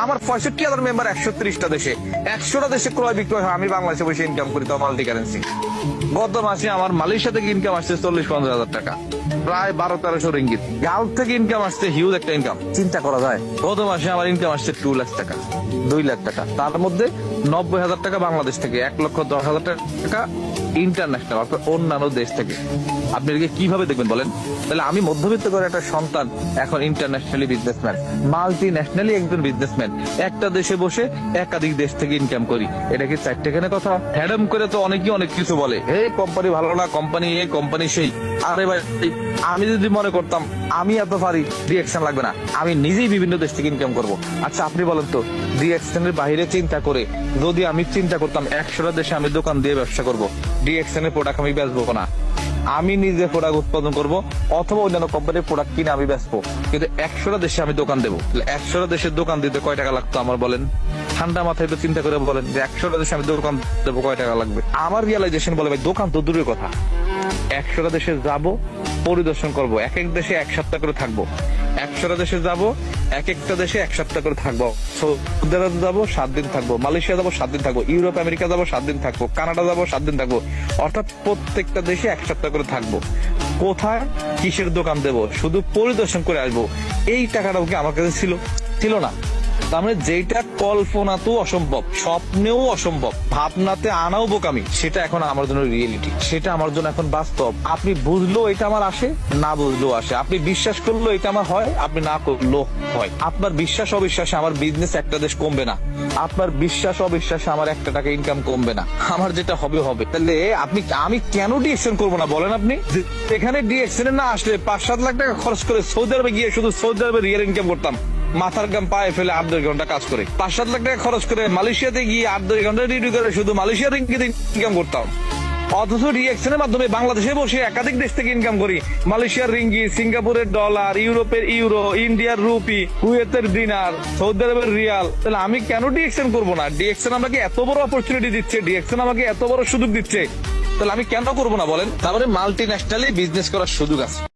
আমার 65,000 মেম্বার 130টা দেশে, 100টা দেশে ক্রয় বিক্রয় হয়, আমি বাংলাদেশে বসে ইনকাম করি, তাও মাল্টি কারেন্সি। গত মাসে আমার মালয়েশিয়া থেকে ইনকাম আসছে 40-50 হাজার টাকা, প্রায় 1200-1300 রিঙ্গিত। গালফ থেকে ইনকাম আসছে হিউজ একটা ইনকাম, চিন্তা করা যায়। গত মাসে আমার ইনকাম আসছে 2 লাখ টাকা, 2 লাখ টাকা, তার মধ্যে 90,000 টাকা বাংলাদেশ থেকে, 1,10,000 টাকা ইন্টারন্যাশনাল, অর্থাৎ অন্যান্য দেশ থেকে। আপনি এটাকে কিভাবে দেখবেন বলেন? তাহলে আমি মধ্যবিত্ত করে একটা সন্তান এখন ইন্টারন্যাশনালি বিজনেসম্যান, মাল্টি ন্যাশনালি একজন বিজনেসম্যান, একটা দেশে বসে একাধিক দেশ থেকে ইনকাম করি। এটা কি চারটেখানে কথা? হ্যাডম করে তো অনেকেই অনেক কিছু বলে, এই কোম্পানি ভালো না, কোম্পানি এই কোম্পানি সেই। আরে ভাই, আমি যদি মনে করতাম আমি এত পারি, রিঅ্যাকশন লাগবে না, আমি নিজেই বিভিন্ন দেশ থেকে ইনকাম করব। আচ্ছা আপনি বলেন তো, রিঅ্যাকশনের বাইরে চিন্তা করে যদি আমি চিন্তা করতাম 100টা দেশে আমি দোকান দিয়ে ব্যবসা করব, রিঅ্যাকশনের প্রোডাক্ট আমি বেচবো না, আমি নিজে প্রোডাক্ট উৎপাদন করব অথবা অন্যান্য কোম্পানির প্রোডাক্ট কিনে আমি বেচবো, কিন্তু 100টা দেশে আমি দোকান দেবো, 100টা দেশের দোকান দিতে কয় টাকা লাগতো আমার বলেন? ঠান্ডা মাথায় তো চিন্তা করে বলেন যে 100টা দেশে আমি দোকান দেবো, কয় টাকা লাগবে? আমার রিয়েলাইজেশন বলে ভাই, দোকান তো দূরের কথা, 100টা দেশে যাব, পরিদর্শন করব, এক এক দেশে 1 সপ্তাহ করে থাকবো, 100টা দেশে যাব, এক একটা দেশে 1 সপ্তাহ করে থাকবো, সৌদি আরব যাবো 7 দিন থাকবো, মালয়েশিয়া যাবো 7 দিন থাকবো, ইউরোপ আমেরিকা যাবো 7 দিন থাকবো, কানাডা যাবো 7 দিন থাকবো, অর্থাৎ প্রত্যেকটা দেশে 1 সপ্তাহ করে থাকবো। কোথায় কিসের দোকান দেবো, শুধু পরিদর্শন করে আসবো, এই টাকাটাও কি আমার কাছে ছিল না? তার মানে যেটা কল্পনাতেও অসম্ভব, স্বপ্নেও অসম্ভব, ভাবনাতে আনাও বোকামি, সেটা এখন আমার জন্য রিয়েলিটি, সেটা আমার জন্য এখন বাস্তব। আপনি বুঝলেও এটা আমার আসে, না বুঝলেও আসে। আপনি বিশ্বাস করলেও এটা আমার হয়, আপনি না করলেও হয়। আপনার বিশ্বাস অবিশ্বাসে আমার বিজনেস একটা দেশ কমবে না, আপনার বিশ্বাস অবিশ্বাসে আমার 1 টাকা ইনকাম কমবে না, আমার যেটা হবে হবে। তাহলে আমি কেন ডিএকশন করবো না বলেন আপনি? এখানে ডিএকশনে না আসলে 5-7 লাখ টাকা খরচ করে সৌদি আরবে গিয়ে শুধু সৌদি আরবে রিয়েল ইনকাম করতাম, মাথার গাম পায়ে ফেলে 8-10 ঘন্টা কাজ করে, 5-7 লাখ টাকা খরচ করে মালয়েশিয়াতে গিয়ে 8-10 ঘন্টা ডিউটি করে শুধু মালয়েশিয়ার রিঙ্গিত ইনকাম করতাম। অথচ রিঅ্যাকশনের মাধ্যমে বাংলাদেশে বসে একাধিক দেশ থেকে ইনকাম করি, মালয়েশিয়ার রিঙ্গি, সিঙ্গাপুরের ডলার, ইউরোপের ইউরো, ইন্ডিয়ার রুপি, কুয়েতের দিনার, সৌদি আরবের রিয়াল। তাহলে আমি কেন ডিএকশন করবো না? ডিএকশন আমাকে এত বড় অপরচুনিটি দিচ্ছে, ডিএকশন আমাকে এত বড় সুযোগ দিচ্ছে, তাহলে আমি কেন করবো না বলেন? তারপরে মাল্টি ন্যাশনালি বিজনেস করার সুযোগ আছে।